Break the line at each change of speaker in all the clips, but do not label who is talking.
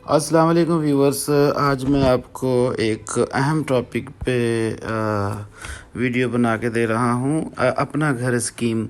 अस्सलाम वालेकुम व्यूवर्स। आज मैं आपको एक अहम टॉपिक पे वीडियो बना के दे रहा हूँ। अपना घर स्कीम,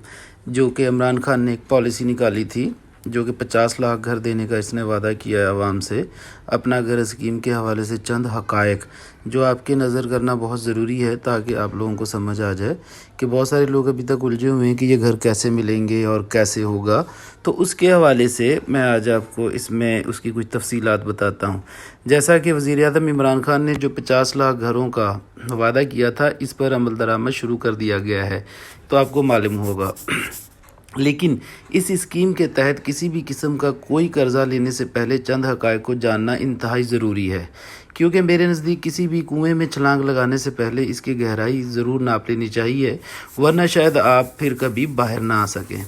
जो कि इमरान खान ने एक पॉलिसी निकाली थी, जो कि 50 लाख घर देने का इसने वादा किया है आवाम से। अपना घर स्कीम के हवाले से चंद हक़ाइक़ जो आपके नज़र करना बहुत ज़रूरी है, ताकि आप लोगों को समझ आ जाए कि बहुत सारे लोग अभी तक उलझे हुए हैं कि ये घर कैसे मिलेंगे और कैसे होगा। तो उसके हवाले से मैं आज आपको इसमें उसकी कुछ तफसीलात बताता हूँ। जैसा कि वज़ीर-ए-आज़म इमरान खान ने जो 50 लाख घरों का वादा किया था, इस पर अमल दरामद शुरू कर दिया गया है, तो आपको मालूम होगा। लेकिन इस स्कीम के तहत किसी भी किस्म का कोई कर्ज़ा लेने से पहले चंद हक़ाइक़ को जानना इंतहाई ज़रूरी है, क्योंकि मेरे नज़दीक किसी भी कुएं में छलांग लगाने से पहले इसकी गहराई ज़रूर नाप लेनी चाहिए, वरना शायद आप फिर कभी बाहर ना आ सकें।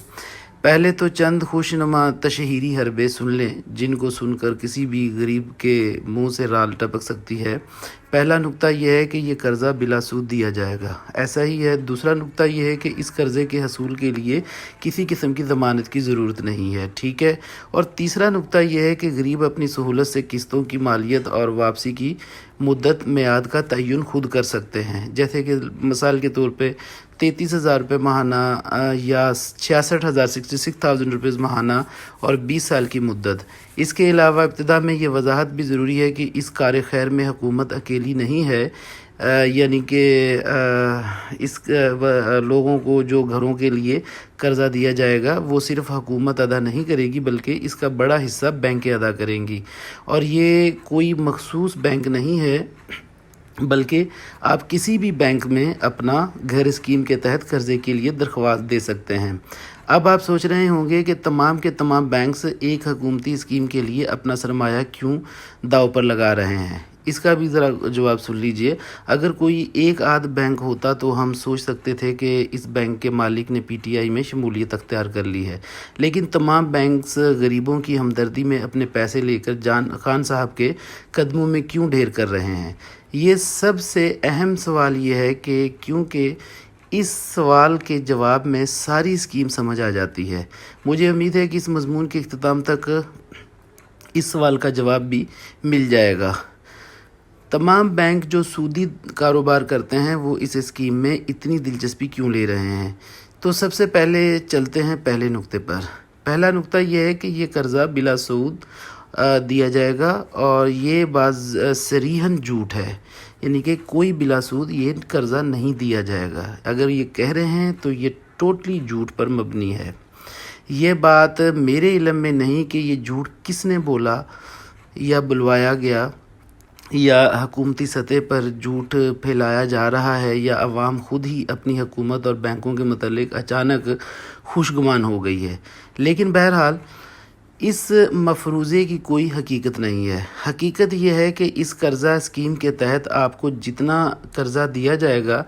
पहले तो चंद खुशनुमा तशहीरी हरबे सुन लें, जिनको सुनकर किसी भी गरीब के मुंह से राल टपक सकती है। पहला नुक्ता यह है कि ये कर्ज़ा बिला सूद दिया जाएगा, ऐसा ही है। दूसरा नुक्ता यह है कि इस कर्ज़े के हसूल के लिए किसी किस्म की ज़मानत की ज़रूरत नहीं है, ठीक है। और तीसरा नुक्ता यह है कि गरीब अपनी सहूलत से किस्तों की मालियत और वापसी की मुद्दत मियाद का तयन खुद कर सकते हैं। जैसे कि मिसाल के तौर पे 33,000 रुपये माहाना या 66,000 रुपीज़ माहाना और 20 साल की मुद्दत। इसके अलावा इब्तिदा में ये वजाहत भी ज़रूरी है कि इस कार खैर में हुकूमत अकेली नहीं है, यानी कि लोगों को जो घरों के लिए कर्ज़ा दिया जाएगा वो सिर्फ़ हुकूमत अदा नहीं करेगी, बल्कि इसका बड़ा हिस्सा बैंकें अदा करेंगी। और ये कोई मखसूस बैंक नहीं है, बल्कि आप किसी भी बैंक में अपना घर स्कीम के तहत कर्ज़े के लिए दरख्वास्त दे सकते हैं। अब आप सोच रहे होंगे कि तमाम के तमाम बैंक्स एक हुकूमती स्कीम के लिए अपना सरमाया क्यों दाव पर लगा रहे हैं। इसका भी ज़रा जवाब सुन लीजिए। अगर कोई एक आध बैंक होता तो हम सोच सकते थे कि इस बैंक के मालिक ने पीटीआई में शमूलियत अख्तियार कर ली है, लेकिन तमाम बैंक्स गरीबों की हमदर्दी में अपने पैसे लेकर जान खान साहब के कदमों में क्यों ढेर कर रहे हैं। ये सबसे अहम सवाल ये है कि क्योंकि इस सवाल के जवाब में सारी स्कीम समझ आ जाती है। मुझे उम्मीद है कि इस मज़मून के इख्तिताम तक इस सवाल का जवाब भी मिल जाएगा। तमाम बैंक जो सूदी कारोबार करते हैं वो इस स्कीम में इतनी दिलचस्पी क्यों ले रहे हैं। तो सबसे पहले चलते हैं पहले नुक्ते पर। पहला नुक्ता यह है कि ये कर्ज़ा बिला सूद दिया जाएगा, और ये बाज़ सरीहन झूठ है, यानी कि कोई बिला सूद ये कर्ज़ा नहीं दिया जाएगा। अगर ये कह रहे हैं तो ये टोटली झूठ पर मबनी है। ये बात मेरे इल्म में नहीं कि ये झूठ किसने बोला या बुलवाया गया, या हुकूमती सतह पर झूठ फैलाया जा रहा है, या अवाम खुद ही अपनी हुकूमत और बैंकों के मतलब अचानक खुशगुमान हो गई है। लेकिन बहरहाल इस मफरूज़े की कोई हकीकत नहीं है। हकीकत यह है कि इस कर्ज़ा स्कीम के तहत आपको जितना कर्ज़ा दिया जाएगा,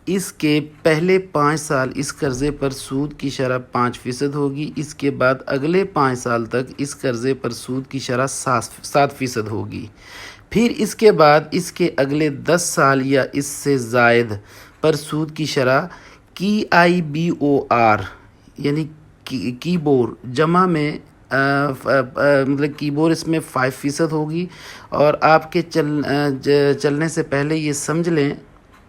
इसके पहले 5 साल इस कर्ज़े पर सूद की शरह 5% होगी। इसके बाद अगले 5 साल तक इस कर्ज़े पर सूद की शरह 7% होगी। फिर इसके बाद इसके अगले 10 साल या इससे ज़ायद पर सूद की शरह KIBOR यानी कीबोर जमा में मतलब कीबोर्ड इसमें 5% होगी। और आपके चलने से पहले ये समझ लें,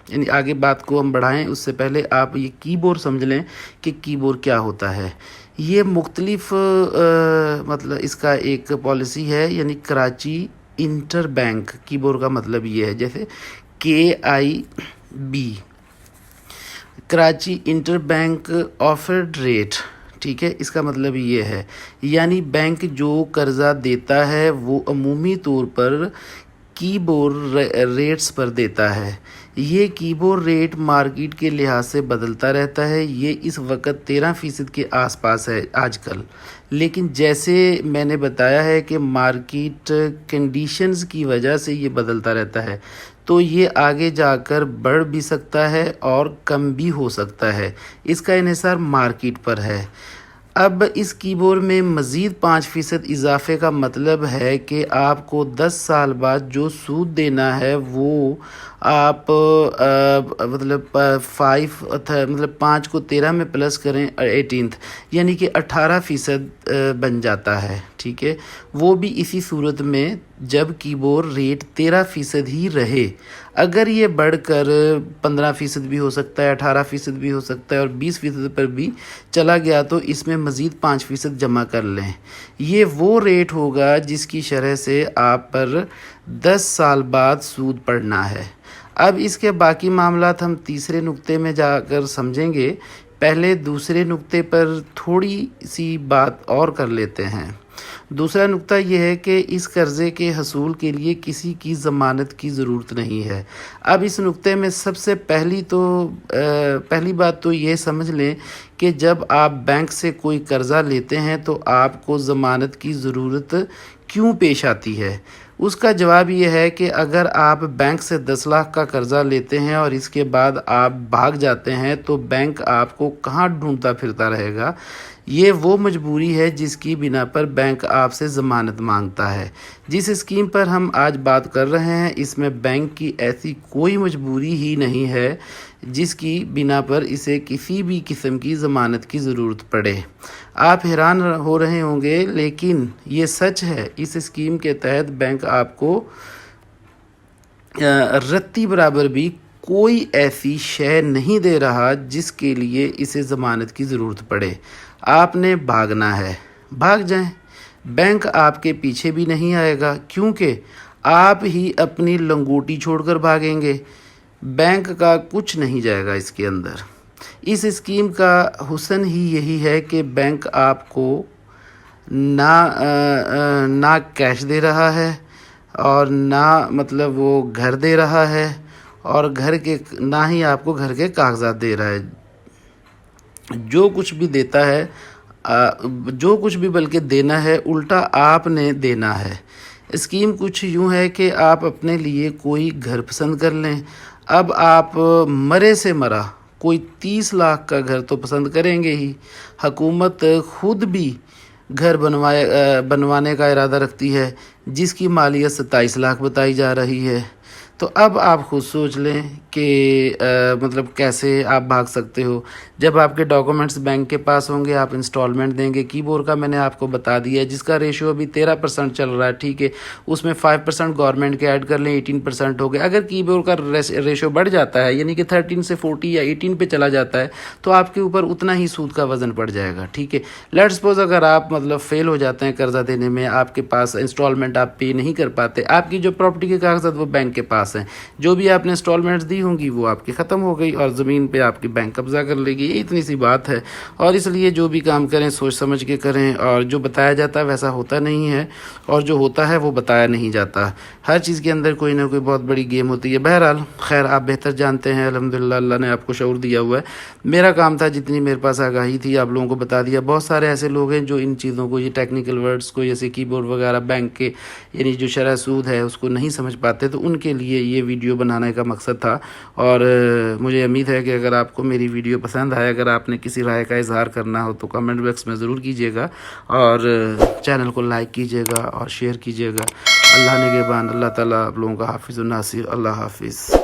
यानी आगे बात को हम बढ़ाएं उससे पहले आप ये कीबोर्ड समझ लें कि कीबोर्ड क्या होता है। ये मुख्तलिफ मतलब इसका एक पॉलिसी है, यानी कराची इंटर बैंक कीबोर्ड का मतलब ये है, जैसे KIB Karachi inter bank offered rate, ठीक है। इसका मतलब ये है, यानी बैंक जो कर्ज़ा देता है वो अमूमी तौर पर कीबोर्ड रेट्स पर देता है। ये कीबोर्ड रेट मार्केट के लिहाज से बदलता रहता है। ये इस वक्त 13% के आसपास है आजकल, लेकिन जैसे मैंने बताया है कि मार्केट कंडीशंस की वजह से ये बदलता रहता है, तो ये आगे जाकर बढ़ भी सकता है और कम भी हो सकता है। इसका इन्हिसार मार्केट पर है। अब इस कीबोर्ड में मज़ीद 5% इजाफे का मतलब है कि आपको 10 साल बाद जो सूद देना है वो आप मतलब 5 को 13 में प्लस करें 18, यानी कि 18% बन जाता है। ٹھیک ہے، وہ بھی اسی صورت میں جب کیبور ریٹ 13% ہی رہے. اگر یہ بڑھ کر 15% بھی ہو سکتا ہے، 18% بھی ہو سکتا ہے اور 20% پر بھی چلا گیا تو اس میں مزید 5% جمع کر لیں. یہ وہ ریٹ ہوگا جس کی شرح سے آپ پر 10 سال بعد سود پڑنا ہے. اب اس کے باقی معاملات ہم تیسرے نقطے میں جا کر سمجھیں گے. پہلے دوسرے نقطے پر تھوڑی سی بات اور کر لیتے ہیں. دوسرا نقطہ یہ ہے کہ اس قرضے کے حصول کے لیے کسی کی ضمانت کی ضرورت نہیں ہے. اب اس نقطے میں سب سے پہلی بات تو یہ سمجھ لیں کہ جب آپ بینک سے کوئی قرضہ لیتے ہیں تو آپ کو ضمانت کی ضرورت کیوں پیش آتی ہے. اس کا جواب یہ ہے کہ اگر آپ بینک سے 10 لاکھ کا قرضہ لیتے ہیں اور اس کے بعد آپ بھاگ جاتے ہیں تو بینک آپ کو کہاں ڈھونڈتا پھرتا رہے گا. یہ وہ مجبوری ہے جس کی بنا پر بینک آپ سے ضمانت مانگتا ہے. جس اسکیم پر ہم آج بات کر رہے ہیں اس میں بینک کی ایسی کوئی مجبوری ہی نہیں ہے جس کی بنا پر اسے کسی بھی قسم کی ضمانت کی ضرورت پڑے. آپ حیران ہو رہے ہوں گے لیکن یہ سچ ہے. اس اسکیم کے تحت بینک آپ کو رتی برابر بھی کوئی ایسی شے نہیں دے رہا جس کے لیے اسے ضمانت کی ضرورت پڑے. آپ نے بھاگنا ہے، بھاگ جائیں. بینک آپ کے پیچھے بھی نہیں آئے گا کیونکہ آپ ہی اپنی لنگوٹی چھوڑ کر بھاگیں گے. بینک کا کچھ نہیں جائے گا اس کے اندر. اس اسکیم کا حسن ہی یہی ہے کہ بینک آپ کو نہ کیش دے رہا ہے اور نہ مطلب وہ گھر دے رہا ہے اور نہ ہی آپ کو گھر کے کاغذات دے رہا ہے. جو کچھ بھی دیتا ہے، جو کچھ بھی بلکہ دینا ہے الٹا آپ نے دینا ہے. اسکیم کچھ یوں ہے کہ آپ اپنے لیے کوئی گھر پسند کر لیں. اب آپ مرے سے مرا کوئی 30 لاکھ کا گھر تو پسند کریں گے ہی. حکومت خود بھی گھر بنوانے کا ارادہ رکھتی ہے جس کی مالیت 27 لاکھ بتائی جا رہی ہے. تو اب آپ خود سوچ لیں کہ مطلب کیسے آپ بھاگ سکتے ہو. جب آپ کے ڈاکومنٹس بینک کے پاس ہوں گے آپ انسٹالمنٹ دیں گے. کی بورڈ کا میں نے آپ کو بتا دیا ہے جس کا ریشو ابھی 13% چل رہا ہے، ٹھیک ہے. اس میں 5% گورنمنٹ کے ایڈ کر لیں، 18% ہو گئے. اگر کی بورڈ کا ریشو بڑھ جاتا ہے یعنی کہ 13 سے 40 یا 18 پہ چلا جاتا ہے تو آپ کے اوپر اتنا ہی سود کا وزن پڑ جائے گا، ٹھیک ہے. لیٹ سپوز اگر آپ مطلب فیل ہو جاتے ہیں قرضہ دینے میں، آپ کے پاس انسٹالمنٹ آپ پے نہیں کر پاتے، آپ کی جو پراپرٹی کے کاغذات وہ بینک کے پاس ہیں، جو بھی آپ نے انسٹالمنٹس دی ہوں گی وہ آپ کی ختم ہو گئی اور زمین پہ آپ کی بینک قبضہ کر لے گی. یہ اتنی سی بات ہے. اور اس لیے جو بھی کام کریں سوچ سمجھ کے کریں، اور جو بتایا جاتا ہے ویسا ہوتا نہیں ہے اور جو ہوتا ہے وہ بتایا نہیں جاتا. ہر چیز کے اندر کوئی نہ کوئی بہت بڑی گیم ہوتی ہے. بہرحال خیر آپ بہتر جانتے ہیں، الحمدللہ اللہ نے آپ کو شعور دیا ہوا ہے. میرا کام تھا جتنی میرے پاس آگاہی تھی آپ لوگوں کو بتا دیا. بہت سارے ایسے لوگ ہیں جو ان چیزوں کو، یہ ٹیکنیکل ورڈز کو جیسے کی بورڈ وغیرہ بینک کے یعنی جو شرح سود ہے اس کو نہیں سمجھ پاتے، تو ان کے لیے یہ ویڈیو بنانے کا مقصد تھا. اور مجھے امید ہے کہ اگر آپ کو میری ویڈیو پسند آئے، اگر آپ نے کسی رائے کا اظہار کرنا ہو تو کمنٹ باکس میں ضرور کیجیے گا اور چینل کو لائک کیجیے گا اور شیئر کیجیے گا. اللہ نگہبان، اللہ تعالیٰ آپ لوگوں کا حافظ و ناصر. اللہ حافظ.